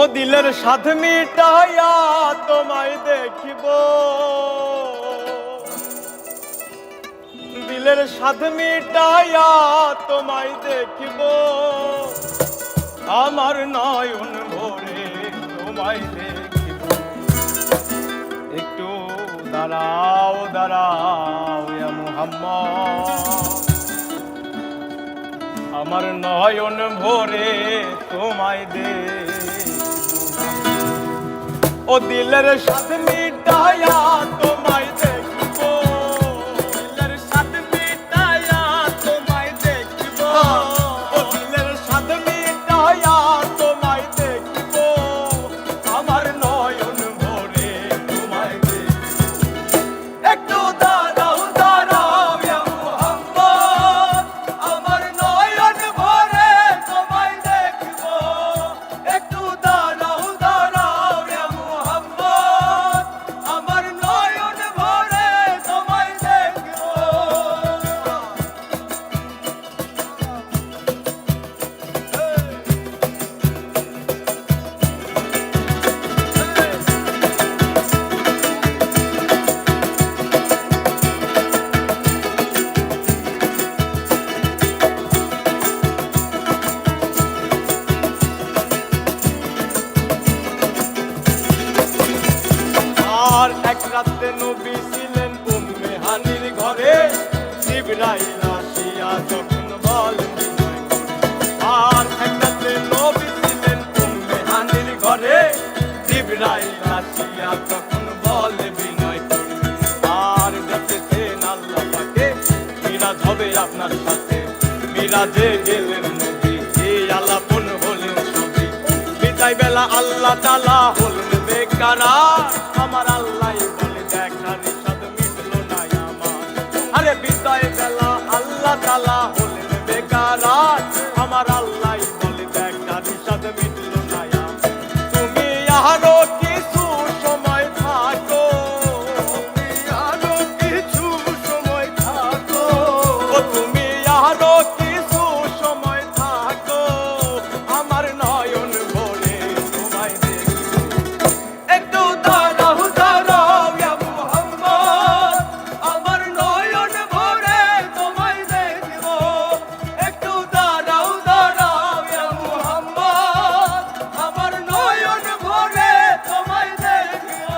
ও দিলের স্বাদ মিটাইয়া তোমায় দেখিব, দিলের স্বাদ মিটাইয়া তোমায় দেখিব, আমার নয়ন ভরে তোমায় দেখিব। একটু দাঁড়াও দাঁড়াও ইয়া মুহাম্মদ, আমার নয়ন ভরে তোমায় দেখিব। ও দিলের স্বাদ মিটাইয়া তোমায় দেখিব, দিলের স্বাদ মিটাইয়া তোমায় দেখিব, ও দিলের স্বাদ মিটাইয়া তোমায় দেখিব, আমার নয়ন ভরে তোমায় দেখিব। একটু দাঁড়াও দাঁড়াও ইয়া মুহাম্মদ, আমার নয়ন ভরে তোমায় দেখিব। একটু দাঁড়াও দাঁড়াও ইয়া মুহাম্মদ, আমার নয়ন ভরে তোমায় দেখিব। আর এক রাতে নবী ছিলেন উম্মে হানির ঘরে, জিবরাইল আসিয়া যখন বলেন বিনয় করে। আর এক রাতে নবী ছিলেন উম্মে হানির ঘরে, জিবরাইল আসিয়া যখন বলে বিনয় করে। আর দেখেছেন আল্লাহ পাকে মিরাজ হবে আপনার সাথে, মিরাজে গেলেন নবী এই আলাপন হলেন সবই। বিদায় বেলা আল্লাহ তাআলা হলেন বেকারার, আমার আল্লাহ বলে দেখার স্বাদ মিটলো না আমার। আরে বিদায় বেলা আল্লাহ তাআলা হলেন বেকারার, আমার আল্লাহ বলে দেখার স্বাদ মিটলো না আমার। তুমি আরো কিছু সময় থাকো, তুমি আরো কিছু সময় থাকো, ও তুমি আরো কিছু সময় থাকো, আমার নয়ন ভরে তোমায় দেখিব। একটু দাঁড়াও দাঁড়াও ইয়া মুহাম্মদ, আমার নয়ন ভরে তোমায় দেখিব। একটু দাঁড়াও দাঁড়াও ইয়া মুহাম্মদ, আমার নয়ন ভরে তোমায় দেখিব।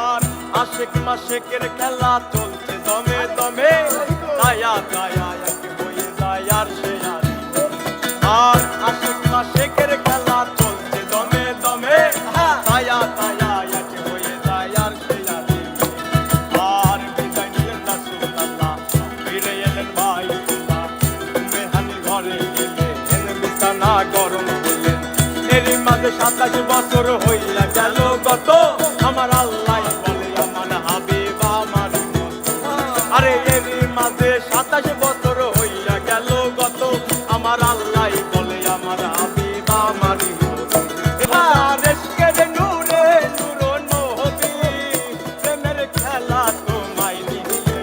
আর আশেক মাশেকের খেলা চলছে দমে দমে, দায়া দায়া এক হয়ে যায় আর সে আর। আর আশেক মাশেকের খেলা চলছে দমে দমে, দায়া দায়া এক হয়ে যায় আর সে আর। আর বিদায় নিলেন রাসূলুল্লাহ, ফিরে এলেন বাইতুল্লাহ, উম্মে হানির ঘরে গেলেন বিছানা গরম করলেন। এরই মাঝে 27 বছর হইয়া গেল গত, আমার আল্লাহ বলে আমার হাবিব আমার মতো। আরে এরই মাঝে 27 বছর হইয়া গেল গত, আমার আল্লাহ বলে আমার হাবিব আমার মতো। এবার এসকের নূরে নূর নবী, প্রেমের খেলা তোমায় নিয়ে।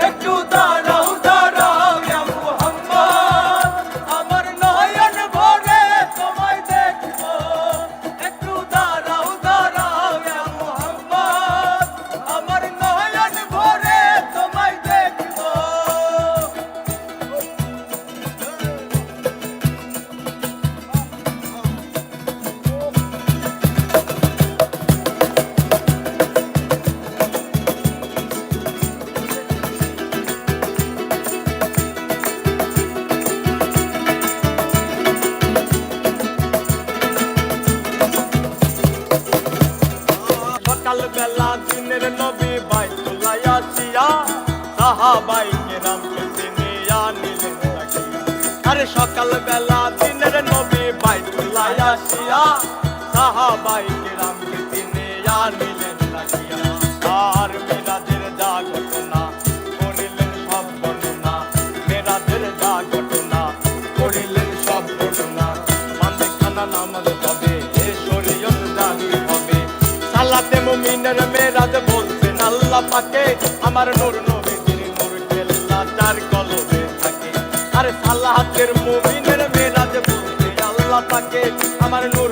একটু দাঁড়াও দাঁড়াও ইয়া মুহাম্মদ, আমার নয়ন ভরে তোমায় দেখিব। একটু দাঁড়াও দাঁড়াও ইয়া মুহাম্মদ, আমার নয়ন ভরে তোমায় দেখিব। সকালবেলা দিনের নবী বাইতুল্লাহ আসিয়া, সাহাবাই কেরামকে চিনিয়া নিলেন তাকিয়া। আরে সকালবেলা দিনের নবী বাইতুল্লাহ আসিয়া, সাহাবাই কেরামকে চিনিয়া নিলেন তাকিয়া। আর আল্লাহ পাকে আমার নূর নবীজির নূর কেল্লা চার কলবে থাকে আরে সালাতের মুমিনের মেরাজ বলতে আল্লাহ পাকে আমার নূর